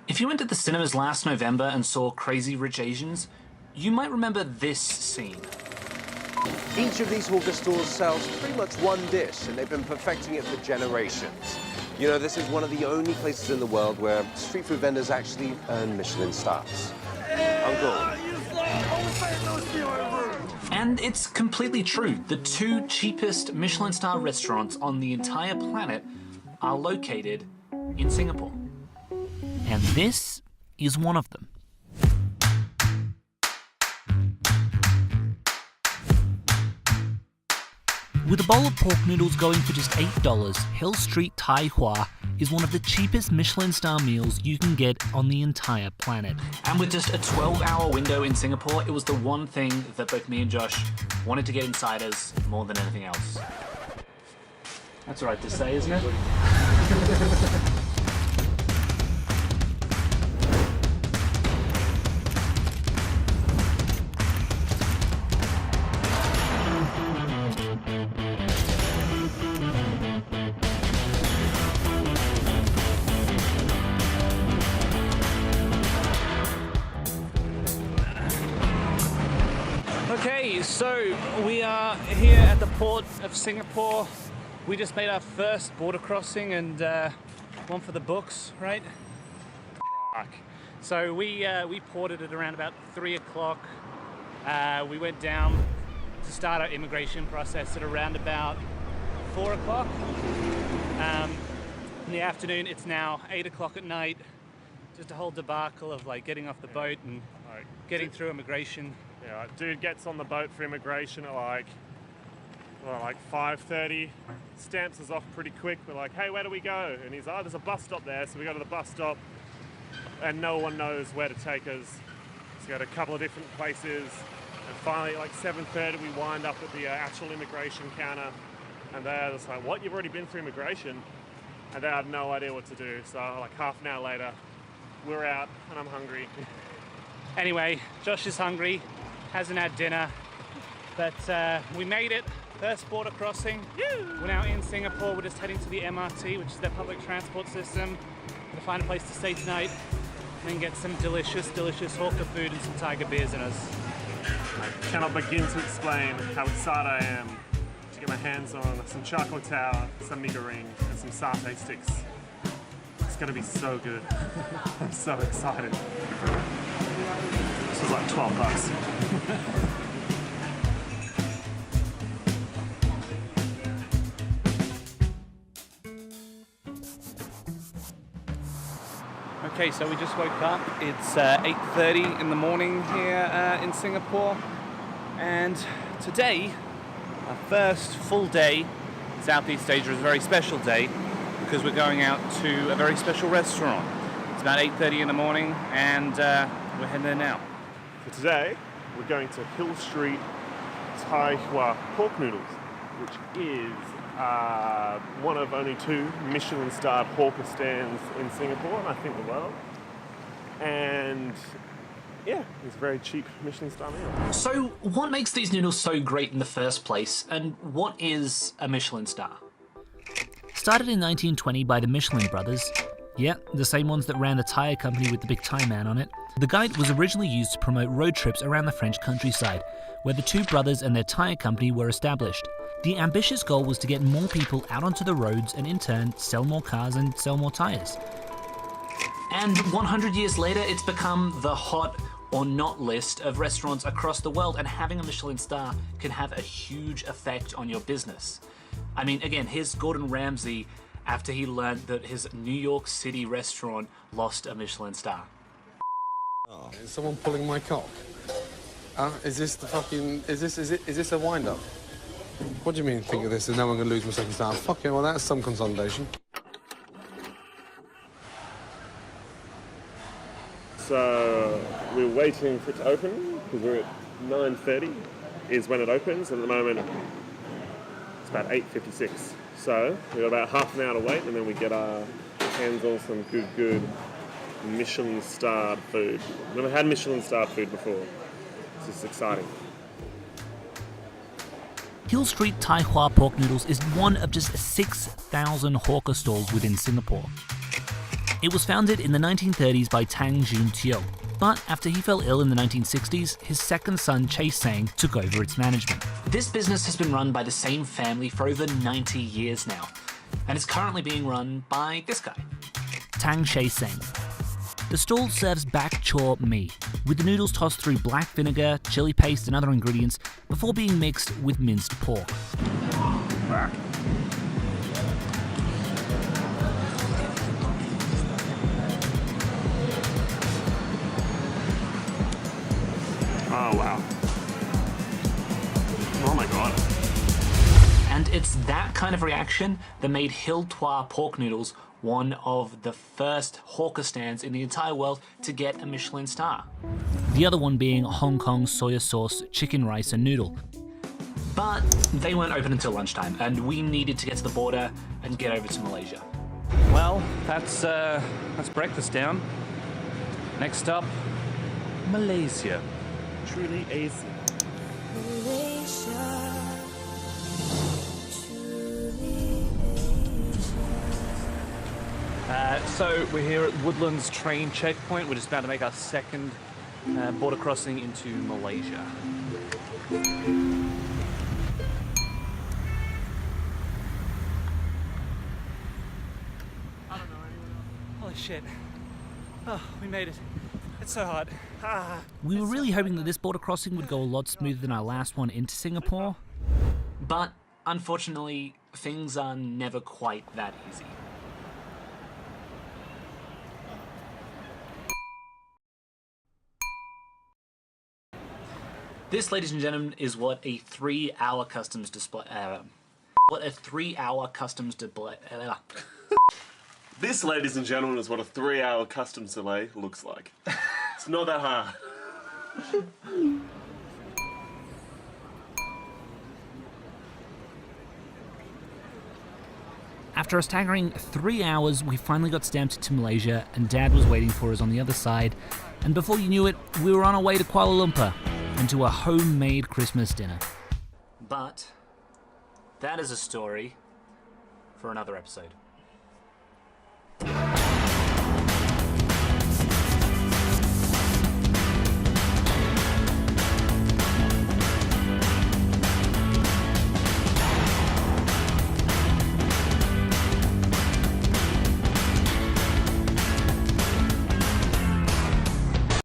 If you went to the cinemas last November and saw Crazy Rich Asians, you might remember this scene. Each of these hawker stores sells pretty much one dish, and they've been perfecting it for generations. You know, this is one of the only places in the world where street food vendors actually earn Michelin stars. Uncle. And it's completely true. The two cheapest Michelin star restaurants on the entire planet are located in Singapore. And this is one of them. With a bowl of pork noodles going for just $8, Hill Street Tai Hua is one of the cheapest Michelin star meals you can get on the entire planet. And with just a 12-hour window in Singapore, it was the one thing that both me and Josh wanted to get inside us more than anything else. That's all right to say, isn't it? Okay, so we are here at the port of Singapore. We just made our first border crossing and one for the books, right? So we ported at around about 3 o'clock. We went down to start our immigration process at around about 4 o'clock. In the afternoon, it's now 8 o'clock at night. Just a whole debacle of like getting off the boat and getting through immigration. Yeah, dude gets on the boat for immigration at like 5:30, stamps us off pretty quick. We're like, hey, where do we go? And he's like, oh, there's a bus stop there. So we go to the bus stop and no one knows where to take us. So we go to a couple of different places. And finally, at like 7:30, we wind up at the actual immigration counter. And they're just like, what, you've already been through immigration? And they had no idea what to do. So like half an hour later, we're out and I'm hungry. Anyway, Josh is hungry, hasn't had dinner, but we made it. First border crossing. We're now in Singapore. We're just heading to the MRT, which is their public transport system. We're gonna find a place to stay tonight and then get some delicious, delicious hawker food and some tiger beers in us. I cannot begin to explain how excited I am to get my hands on some charcoal tower, some mee goreng, and some satay sticks. It's gonna be so good. I'm so excited. This is like $12. Okay, so we just woke up. It's 8:30 in the morning here in Singapore, and today, our first full day in Southeast Asia, is a very special day because we're going out to a very special restaurant. It's about 8:30 in the morning, and we're heading there now. For today, we're going to Hill Street Tai Hua pork noodles, which is one of only 2 Michelin-starred hawker stands in Singapore, and I think the world. And yeah, it's a very cheap Michelin-star meal. So what makes these noodles so great in the first place, and what is a Michelin star? Started in 1920 by the Michelin brothers. Yeah, the same ones that ran the tyre company with the big tie man on it. The guide was originally used to promote road trips around the French countryside, where the 2 brothers and their tyre company were established. The ambitious goal was to get more people out onto the roads and in turn sell more cars and sell more tyres. And 100 years later, it's become the hot or not list of restaurants across the world, and having a Michelin star can have a huge effect on your business. I mean, again, here's Gordon Ramsay after he learned that his New York City restaurant lost a Michelin star. Oh, is someone pulling my cock? Is this the fucking... Is this a wind-up? What do you mean, think of this? There's no one going to lose my second star? Fucking well, that's some consolidation. So we're waiting for it to open because we're at 9:30 is when it opens, and at the moment it's about 8:56. So we've got about half an hour to wait, and then we get our hands on some good Michelin-starred food. We've never had Michelin-starred food before. This is exciting. Hill Street Tai Hua pork noodles is one of just 6,000 hawker stalls within Singapore. It was founded in the 1930s by Tang Jun Teo, but after he fell ill in the 1960s, his second son Chase Sang took over its management. This business has been run by the same family for over 90 years now, and is currently being run by this guy, Tang Shai Sang. The stall serves bak chor mee, with the noodles tossed through black vinegar, chili paste and other ingredients before being mixed with minced pork. Oh, wow. Oh my god. And it's that kind of reaction that made Hill Tois pork noodles one of the first hawker stands in the entire world to get a Michelin star. The other one being Hong Kong soya sauce, chicken rice and noodle. But they weren't open until lunchtime, and we needed to get to the border and get over to Malaysia. Well, that's breakfast down. Next up, Malaysia. Truly easy. So we're here at Woodlands train checkpoint. We're just about to make our second border crossing into Malaysia. Holy shit. Oh, we made it. It's so hard. We were really hoping that this border crossing would go a lot smoother than our last one into Singapore, but unfortunately, things are never quite that easy. This, ladies and gentlemen, is what a 3-hour customs display. This, ladies and gentlemen, is what a 3-hour customs delay looks like. It's not that hard. After a staggering 3 hours, we finally got stamped to Malaysia, and Dad was waiting for us on the other side. And before you knew it, we were on our way to Kuala Lumpur and to a homemade Christmas dinner. But that is a story for another episode.